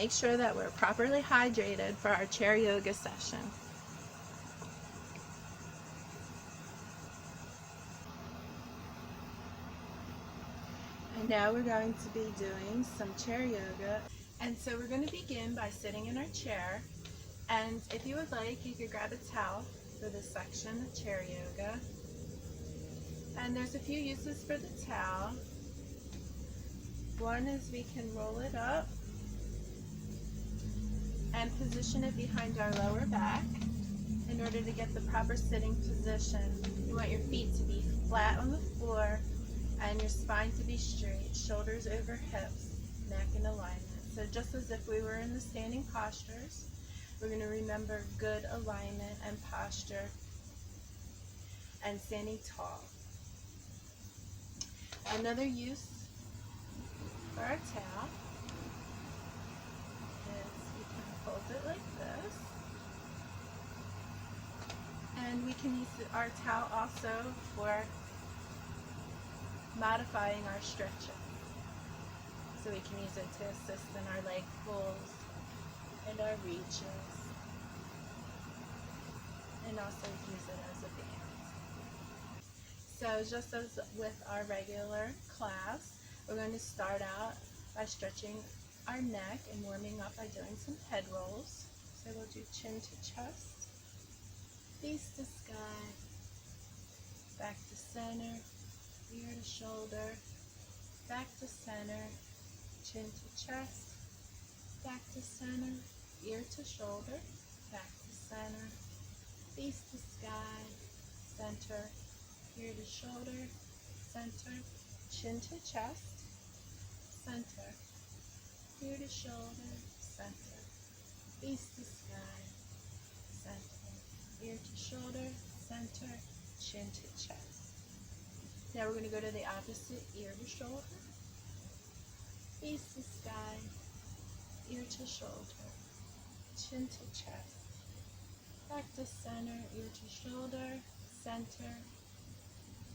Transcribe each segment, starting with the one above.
make sure that we're properly hydrated for our chair yoga session. And now we're going to be doing some chair yoga. And so we're going to begin by sitting in our chair. And if you would like, you could grab a towel for this section of chair yoga. And there's a few uses for the towel. One is we can roll it up and position it behind our lower back in order to get the proper sitting position. You want your feet to be flat on the floor and your spine to be straight, shoulders over hips, neck in alignment. So just as if we were in the standing postures, we're going to remember good alignment and posture and standing tall. Another use for our towel is we can fold it like this. And we can use our towel also for modifying our stretching. So we can use it to assist in our leg pulls and our reaches. And also we can use it as a band. So just as with our regular class, we're going to start out by stretching our neck and warming up by doing some head rolls. So we'll do chin to chest, face to sky, back to center, ear to shoulder, back to center, chin to chest, back to center, ear to shoulder, back to center, face to sky, center, ear to shoulder, center, chin to chest, center, ear to shoulder, center, face to sky, center, ear to shoulder, center, chin to chest. Now we're going to go to the opposite, ear to shoulder, face to sky, ear to shoulder, chin to chest, back to center, ear to shoulder, center,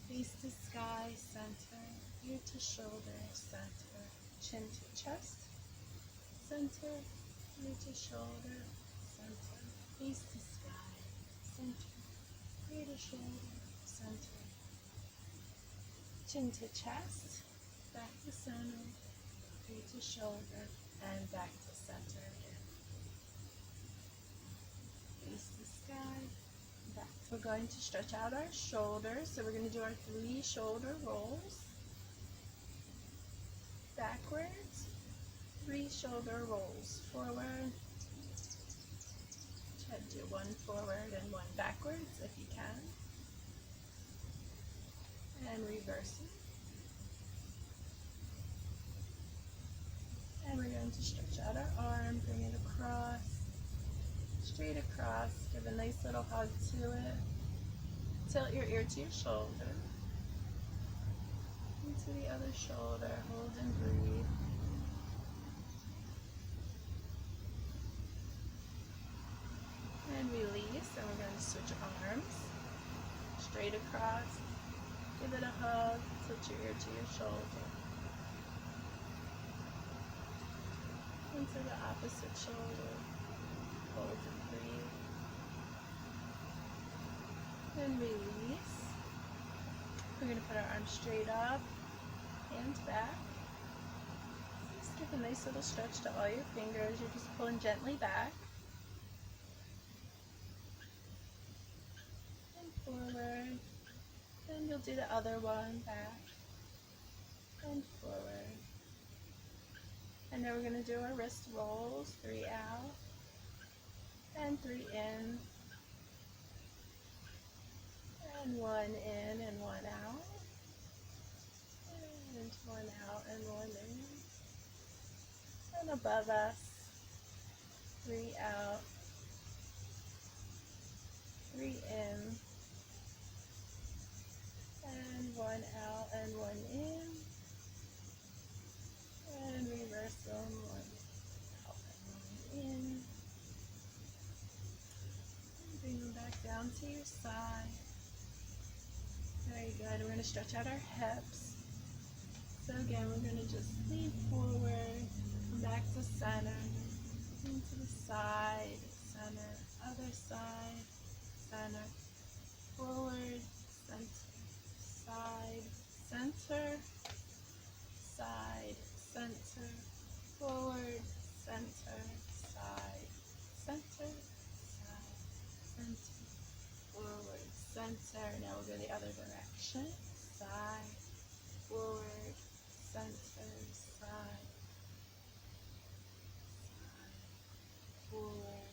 face to sky, center, ear to shoulder, center, chin to chest, center, ear to shoulder, center, face to sky, center, ear to shoulder, center, chin to chest, back to center, ear to shoulder, and back to center again. Face to sky, back. We're going to stretch out our shoulders, so we're going to do our 3 shoulder rolls. Backwards, 3 shoulder rolls. Forward, try to do 1 forward and 1 backwards if you can. And reverse it. And we're going to stretch out our arm, bring it across, straight across, give a nice little hug to it. Tilt your ear to your shoulder, into the other shoulder, hold and breathe. And release, and we're going to switch arms, straight across, give it a hug, tilt your ear to your shoulder. Into the opposite shoulder, hold and breathe. And release. We're going to put our arms straight up, hands back. Just give a nice little stretch to all your fingers. You're just pulling gently back. And forward. And you'll do the other one, back and forward. And now we're going to do our wrist rolls, 3 out and 3 in. And 1 in and 1 out. And 1 out and 1 in. And above us, 3 out, 3 in. And 1 out and 1 in. And reverse them, 1 out and 1 in. And bring them back down to your side. Very good. We're going to stretch out our hips. So again, we're going to just lean forward, come back to center, into the side, center, other side, center, forward, center, side, center, side, center, forward, center, side, center, side, center, forward, center. Now we'll go the other direction. Side, forward, center, side, side, forward,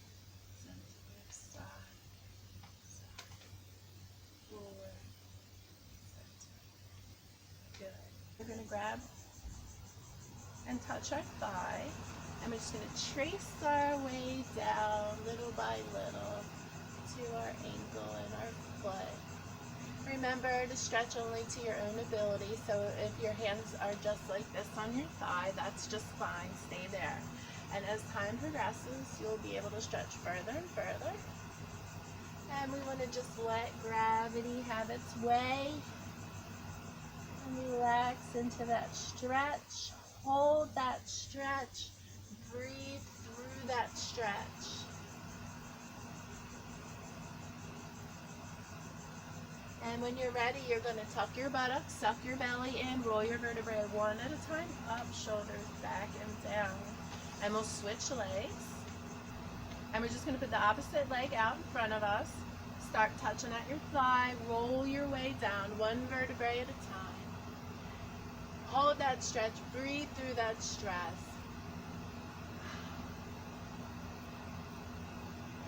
center, side, side, forward, center. Good. We're going to grab and touch our thigh, and we're just going to trace our way down little by little to our ankle and our foot. Remember to stretch only to your own ability, so if your hands are just like this on your thigh, that's just fine, stay there. And as time progresses, you'll be able to stretch further and further. And we want to just let gravity have its way. And relax into that stretch. Hold that stretch. Breathe through that stretch. And when you're ready, you're going to tuck your buttocks, suck your belly in, roll your vertebrae one at a time, up, shoulders, back, and down. And we'll switch legs. And we're just going to put the opposite leg out in front of us. Start touching at your thigh, roll your way down, one vertebrae at a time. Hold that stretch, breathe through that stress.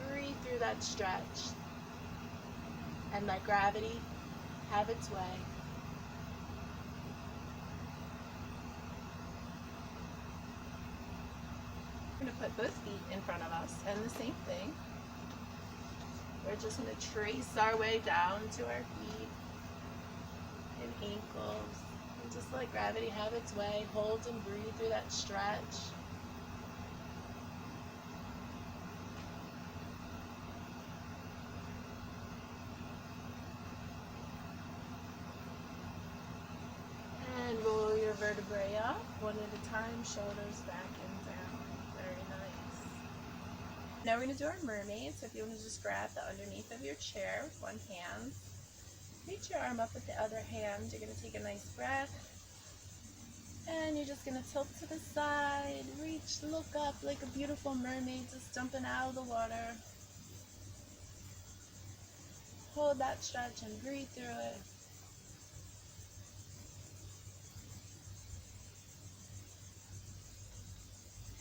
Breathe through that stretch. And let gravity have its way. We're going to put both feet in front of us, and the same thing. We're just going to trace our way down to our feet and ankles. And just let gravity have its way. Hold and breathe through that stretch. Roll your vertebrae up, one at a time, shoulders back and down. Very nice. Now we're going to do our mermaid, so if you want to just grab the underneath of your chair with one hand, reach your arm up with the other hand, you're going to take a nice breath, and you're just going to tilt to the side, reach, look up like a beautiful mermaid just jumping out of the water. Hold that stretch and breathe through it.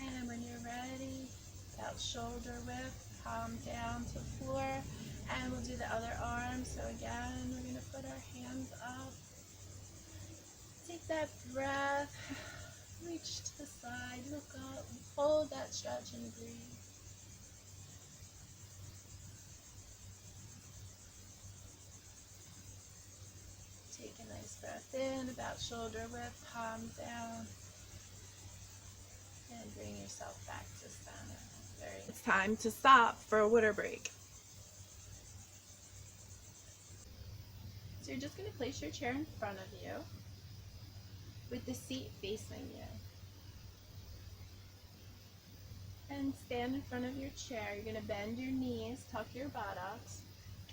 And when you're ready, about shoulder width, palm down to floor, and we'll do the other arm. So again, we're going to put our hands up, take that breath, reach to the side, look up, hold that stretch and breathe. Take a nice breath in, about shoulder width, palm down. And bring yourself back to center. It's time to stop for a water break. So you're just going to place your chair in front of you with the seat facing you. And stand in front of your chair. You're going to bend your knees, tuck your buttocks.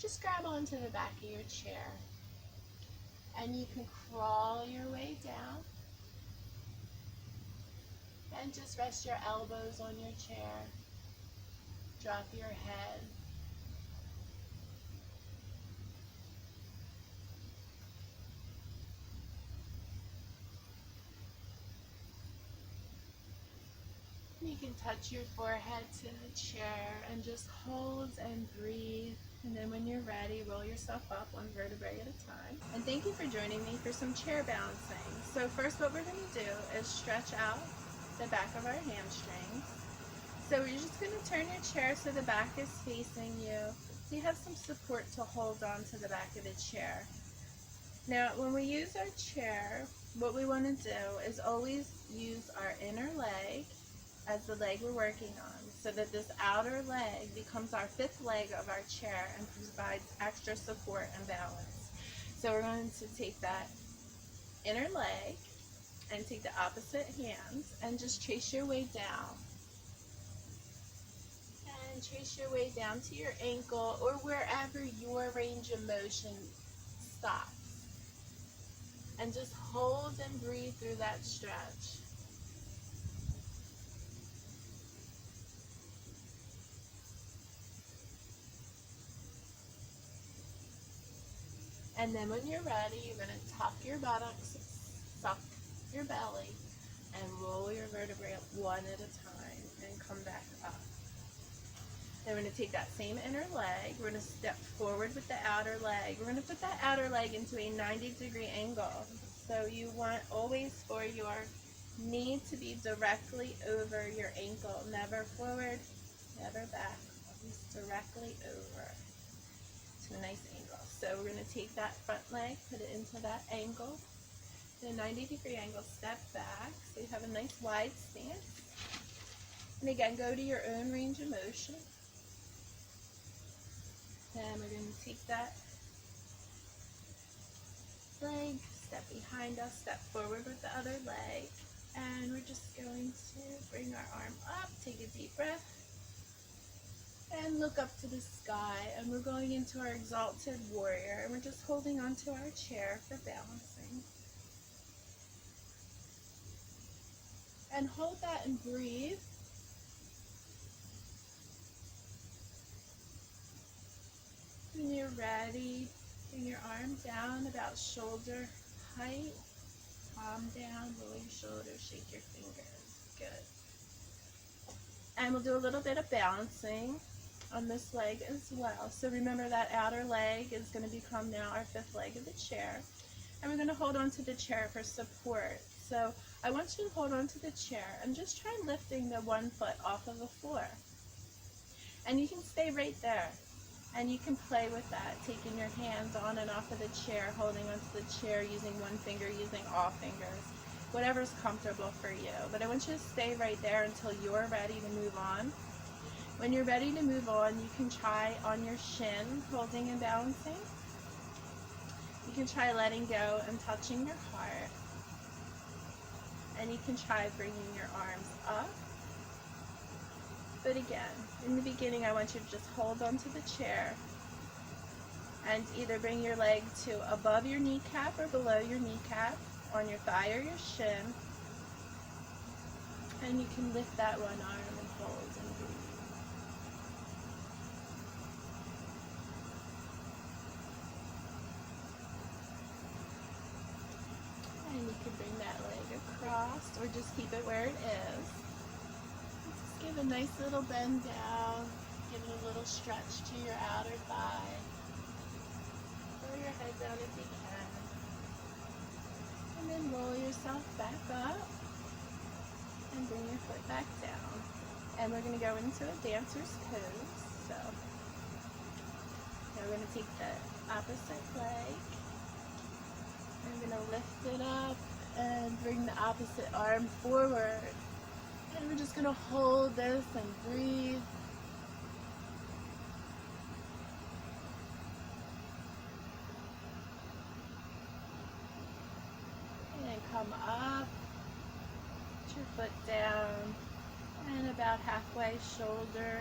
Just grab onto the back of your chair. And you can crawl your way down. And just rest your elbows on your chair. Drop your head. You can touch your forehead to the chair and just hold and breathe. And then when you're ready, roll yourself up one vertebrae at a time. And thank you for joining me for some chair balancing. So first what we're going to do is stretch out the back of our hamstrings. So you're just going to turn your chair so the back is facing you, so you have some support to hold on to the back of the chair. Now when we use our chair, what we want to do is always use our inner leg as the leg we're working on, so that this outer leg becomes our fifth leg of our chair and provides extra support and balance. So we're going to take that inner leg and take the opposite hands and just trace your way down. and trace your way down to your ankle or wherever your range of motion stops. And just hold and breathe through that stretch. And then when you're ready, you're going to tuck your buttocks, suck your belly, and roll your vertebrae up one at a time and come back up. Then we're going to take that same inner leg. We're going to step forward with the outer leg. We're going to put that outer leg into a 90-degree angle. So you want always for your knee to be directly over your ankle. Never forward, never back. Always directly over to a nice angle. So we're going to take that front leg, put it into that angle. In a 90-degree angle, step back. So you have a nice wide stance. And again, go to your own range of motion. Then we're going to take that leg, step behind us, step forward with the other leg, and we're just going to bring our arm up, take a deep breath, and look up to the sky, and we're going into our exalted warrior, and we're just holding onto our chair for balancing. And hold that and breathe. When you're ready, bring your arm down about shoulder height, palm down, roll your shoulders, shake your fingers. Good. And we'll do a little bit of balancing on this leg as well. So remember that outer leg is going to become now our fifth leg of the chair. And we're going to hold on to the chair for support. So I want you to hold on to the chair and just try lifting the one foot off of the floor. And you can stay right there. And you can play with that, taking your hands on and off of the chair, holding onto the chair, using one finger, using all fingers, whatever's comfortable for you. But I want you to stay right there until you're ready to move on. When you're ready to move on, you can try on your shin, holding and balancing. You can try letting go and touching your heart. And you can try bringing your arms up. But again, in the beginning, I want you to just hold onto the chair and either bring your leg to above your kneecap or below your kneecap, on your thigh or your shin. And you can lift that one arm and hold and breathe. And you can bring that leg across or just keep it where it is. Give a nice little bend down, give it a little stretch to your outer thigh. Throw your head down if you can. And then roll yourself back up and bring your foot back down. And we're going to go into a dancer's pose. So now we're going to take the opposite leg. I'm going to lift it up and bring the opposite arm forward. And we're just going to hold this and breathe. And come up, put your foot down, and about halfway shoulder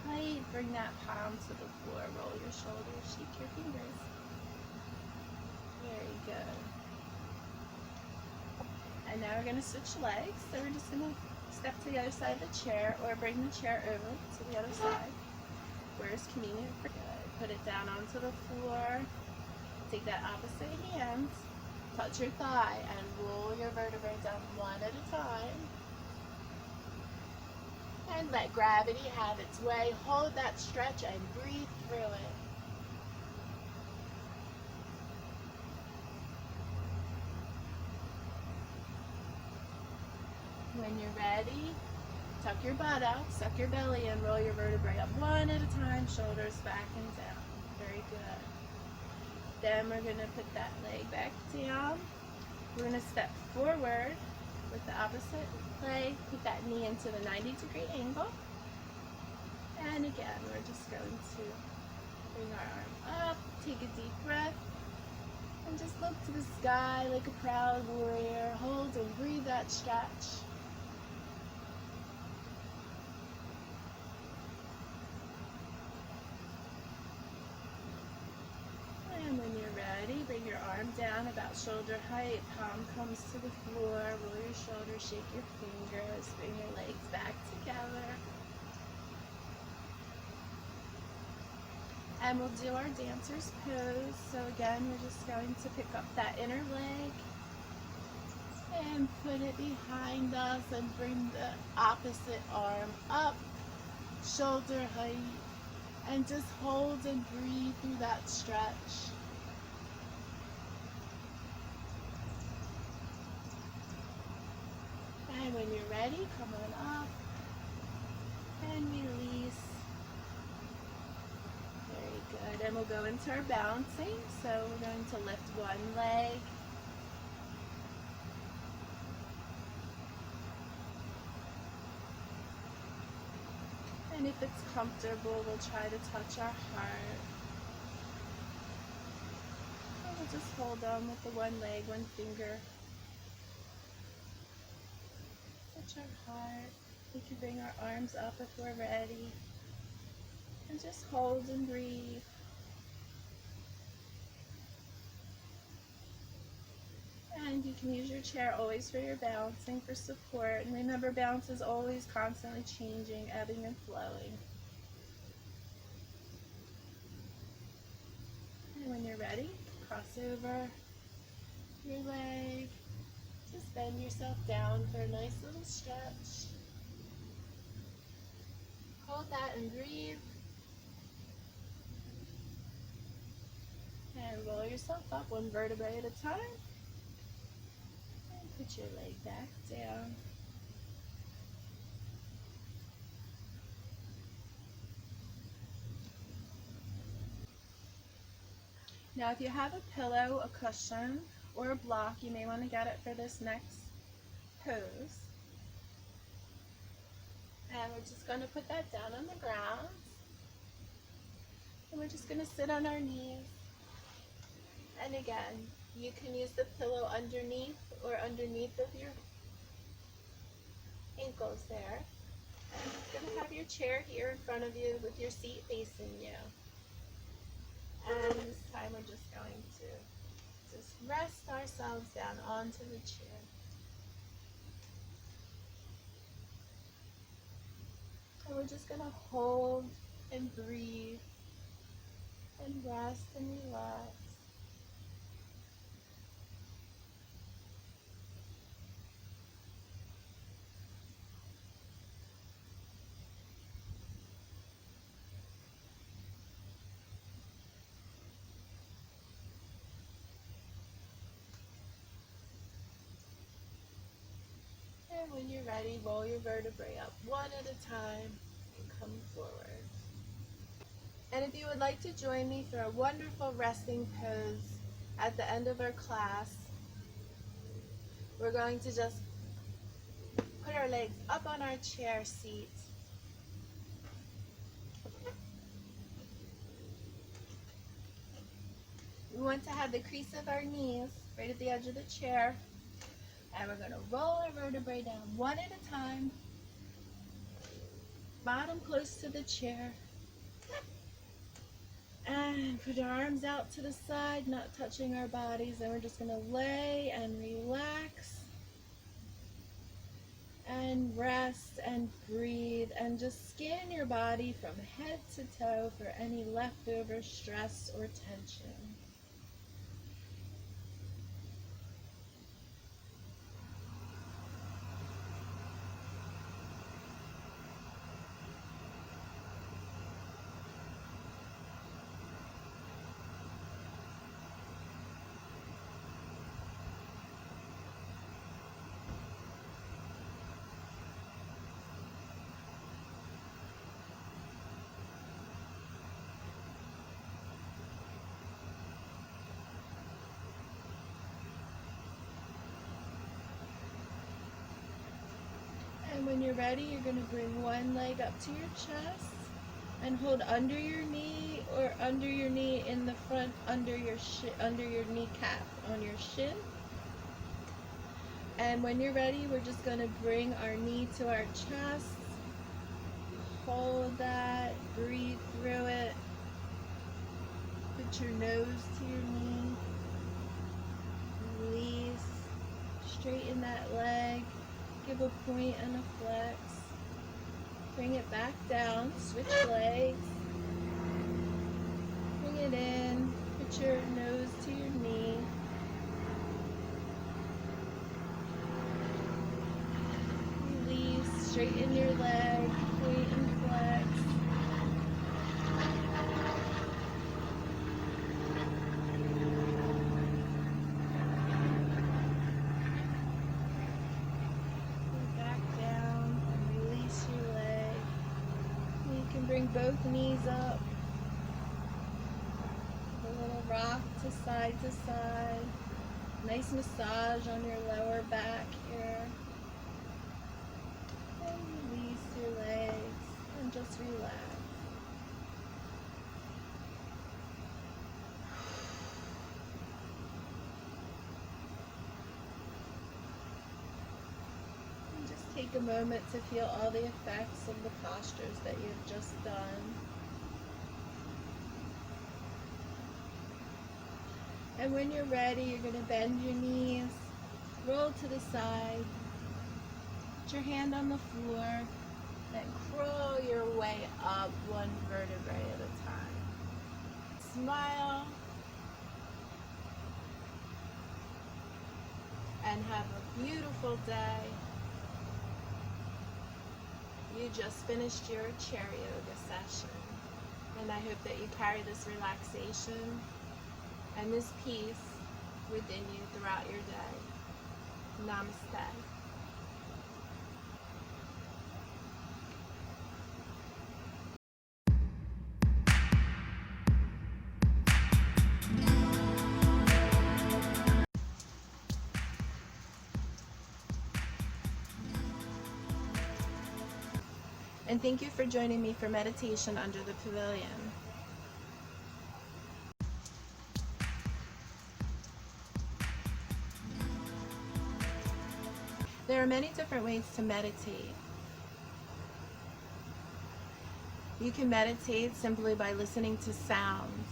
height, bring that palm to the floor, roll your shoulders, shake your fingers. Very good. And now we're going to switch legs, so we're just going to step to the other side of the chair or bring the chair over to the other side where it's convenient for good. Put it down onto the floor. Take that opposite hand, touch your thigh, and roll your vertebrae down one at a time. And let gravity have its way. Hold that stretch and breathe through it. When you're ready, tuck your butt out, suck your belly in, roll your vertebrae up one at a time, shoulders back and down. Very good. Then we're going to put that leg back down. We're going to step forward with the opposite leg, put that knee into the 90-degree angle. And again, we're just going to bring our arm up, take a deep breath, and just look to the sky like a proud warrior. Hold and breathe that stretch. arm down about shoulder height, palm comes to the floor, roll your shoulders, shake your fingers, bring your legs back together. And we'll do our dancer's pose. So again, we're just going to pick up that inner leg and put it behind us and bring the opposite arm up, shoulder height, and just hold and breathe through that stretch. And when you're ready, come on up and release. Very good. And we'll go into our balancing. So we're going to lift one leg. And if it's comfortable, we'll try to touch our heart. And we'll just hold on with the one leg, one finger. Touch our heart. We can bring our arms up if we're ready. And just hold and breathe. And you can use your chair always for your balancing, for support. And remember, balance is always constantly changing, ebbing and flowing. And when you're ready, cross over your leg. Just bend yourself down for a nice little stretch. Hold that and breathe. And roll yourself up one vertebrae at a time. And put your leg back down. Now if you have a pillow, a cushion, or a block, you may want to get it for this next pose. And we're just going to put that down on the ground. And we're just going to sit on our knees. And again, you can use the pillow underneath or underneath of your ankles there. And you're going to have your chair here in front of you with your seat facing you. And this time we're just going to just rest ourselves down onto the chair. And we're just going to hold and breathe and rest and relax. And when you're ready, roll your vertebrae up one at a time and come forward. And if you would like to join me for a wonderful resting pose at the end of our class, we're going to just put our legs up on our chair seat. We want to have the crease of our knees right at the edge of the chair. And we're going to roll our vertebrae down one at a time. Bottom close to the chair. And put our arms out to the side, not touching our bodies. And we're just going to lay and relax. And rest and breathe. And just scan your body from head to toe for any leftover stress or tension. And when you're ready, you're going to bring one leg up to your chest and hold under your knee or under your knee in the front, under your kneecap on your shin. And when you're ready, we're just going to bring our knee to our chest. Hold that, breathe through it. Put your nose to your knee. release, straighten that leg, give a point and a flex, bring it back down, switch legs, bring it in, put your nose to your knee, release, straighten your leg, point and flex. Bring both knees up. A little rock to side. Nice massage on your lower back here. And release your legs and just relax. And just take a moment to feel all the effects of the postures that you've just done. And when you're ready, you're going to bend your knees, roll to the side, put your hand on the floor, then crawl your way up one vertebrae at a time. Smile and have a beautiful day. You just finished your chair yoga session, and I hope that you carry this relaxation and this peace within you throughout your day. Namaste. And thank you for joining me for meditation under the pavilion. There are many different ways to meditate. You can meditate simply by listening to sounds.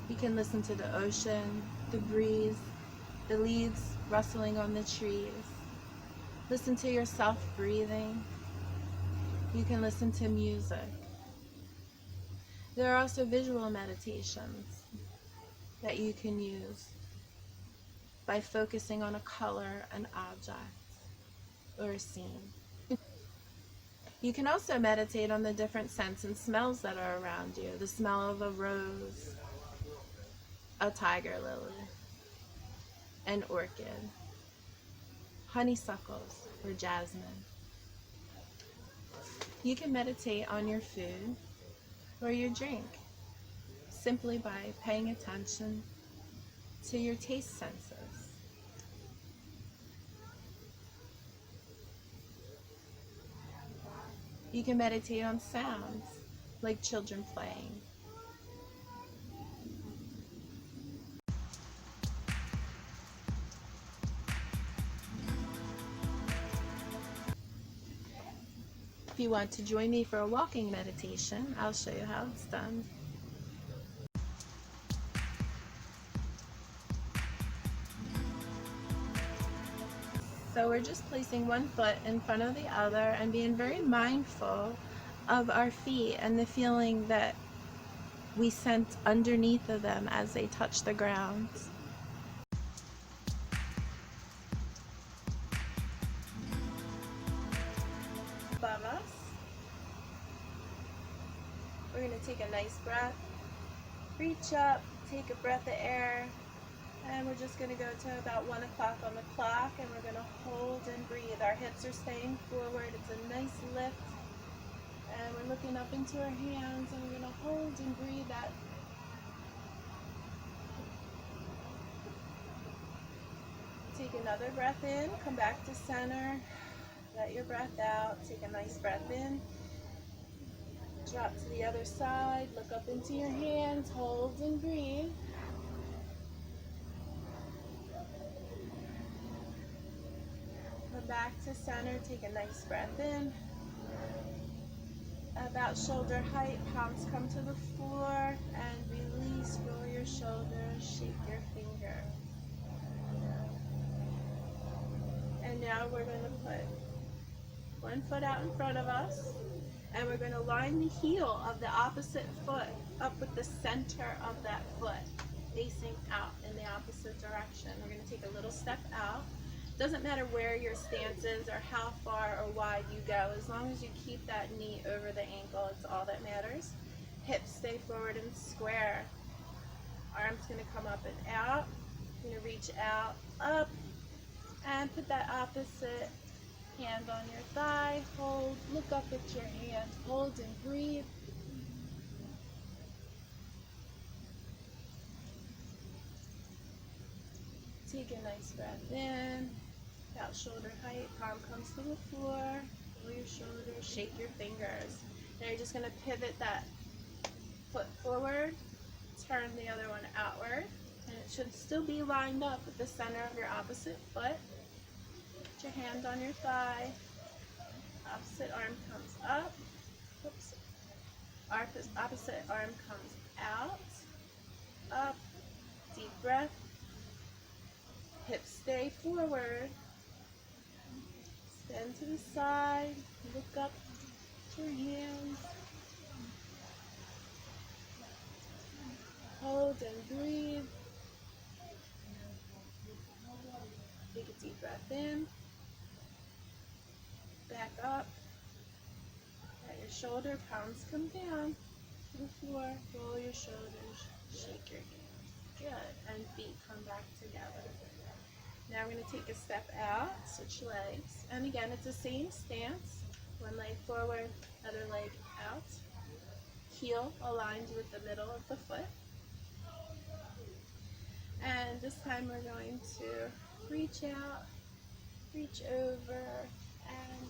You can listen to the ocean, the breeze, the leaves rustling on the trees. Listen to yourself breathing. You can listen to music. There are also visual meditations that you can use by focusing on a color, an object, or a scene. You can also meditate on the different scents and smells that are around you. The smell of a rose, a tiger lily, an orchid, honeysuckles, or jasmine. You can meditate on your food or your drink simply by paying attention to your taste senses. You can meditate on sounds like children playing. If you want to join me for a walking meditation, I'll show you how it's done. So we're just placing one foot in front of the other and being very mindful of our feet and the feeling that we sense underneath of them as they touch the ground. Above us. We're going to take a nice breath, reach up, take a breath of air, and we're just going to go to about 1 o'clock on the clock, and we're going to hold and breathe. Our hips are staying forward. It's a nice lift, and we're looking up into our hands, and we're going to hold and breathe that. Take another breath in, come back to center, let your breath out, take a nice breath in. Drop to the other side, look up into your hands, hold and breathe. Come back to center, take a nice breath in. About shoulder height, palms come to the floor, and release, roll your shoulders, shake your fingers. now we're going to put one foot out in front of us, and we're going to line the heel of the opposite foot up with the center of that foot, facing out in the opposite direction. We're going to take a little step out. Doesn't matter where your stance is or how far or wide you go, as long as you keep that knee over the ankle, it's all that matters. Hips stay forward and square. Arms going to come up and out. You're going to reach out, up, and put that opposite hand on your thigh. Hold, look up at your hand, hold and breathe. Take a nice breath in, about shoulder height, palm comes to the floor, roll your shoulders, shake your fingers. Now you're just going to pivot that foot forward, turn the other one outward, and it should still be lined up with the center of your opposite foot. Put your hand on your thigh, opposite arm comes up, oops. Opposite arm comes out, up, deep breath, hips stay forward, stand to the side, look up to your hands, hold and breathe, take a deep breath in, back up, at your shoulder, palms come down to the floor, roll your shoulders, shake your hands, good, and feet come back together. Now we're going to take a step out, switch legs, and again it's the same stance, one leg forward, other leg out, heel aligned with the middle of the foot, and this time we're going to reach out, reach over, and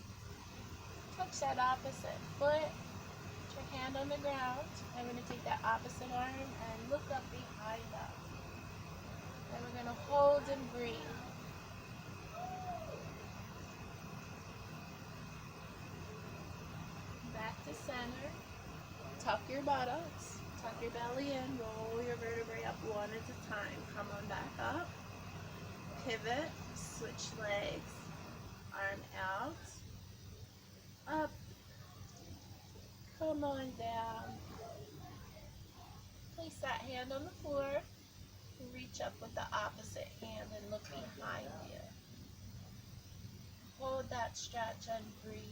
touch that opposite foot, put your hand on the ground, and we're going to take that opposite arm and look up behind us, and we're going to hold and breathe. Back to center, tuck your buttocks, tuck your belly in, roll your vertebrae up one at a time. Come on back up, pivot, switch legs, arm out, up, come on down. Place that hand on the floor, reach up with the opposite hand and look behind you. Hold that stretch and breathe.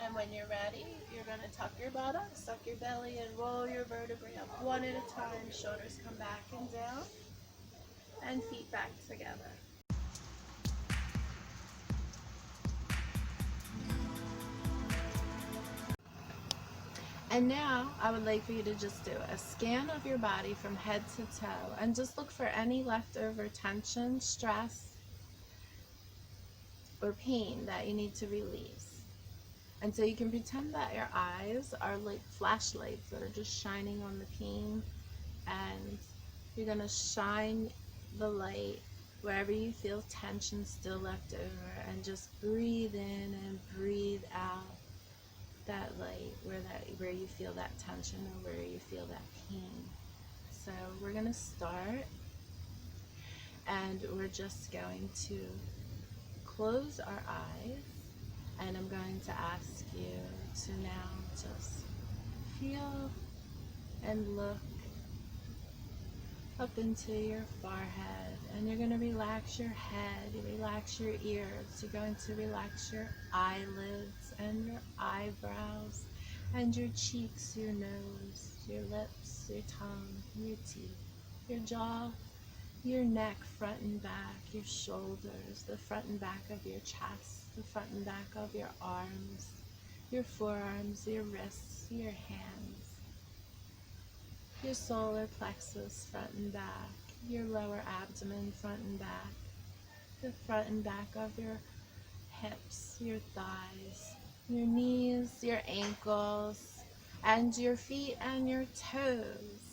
And when you're ready, you're going to tuck your buttocks, suck your belly, and roll your vertebrae up one at a time. Shoulders come back and down, and feet back together. And now I would like for you to just do a scan of your body from head to toe and just look for any leftover tension, stress, or pain that you need to release. And so you can pretend that your eyes are like flashlights that are just shining on the pain, and you're going to shine the light wherever you feel tension still left over, and just breathe in and breathe out that light where you feel that tension or where you feel that pain. So we're going to start, and we're just going to close our eyes, and I'm going to ask you to now just feel and look up into your forehead, and you're going to relax your head, relax your ears, you're going to relax your eyelids and your eyebrows and your cheeks, your nose, your lips, your tongue, your teeth, your jaw, your neck, front and back, your shoulders, the front and back of your chest, the front and back of your arms, your forearms, your wrists, your hands, your solar plexus, front and back, your lower abdomen, front and back, the front and back of your hips, your thighs, your knees, your ankles, and your feet and your toes.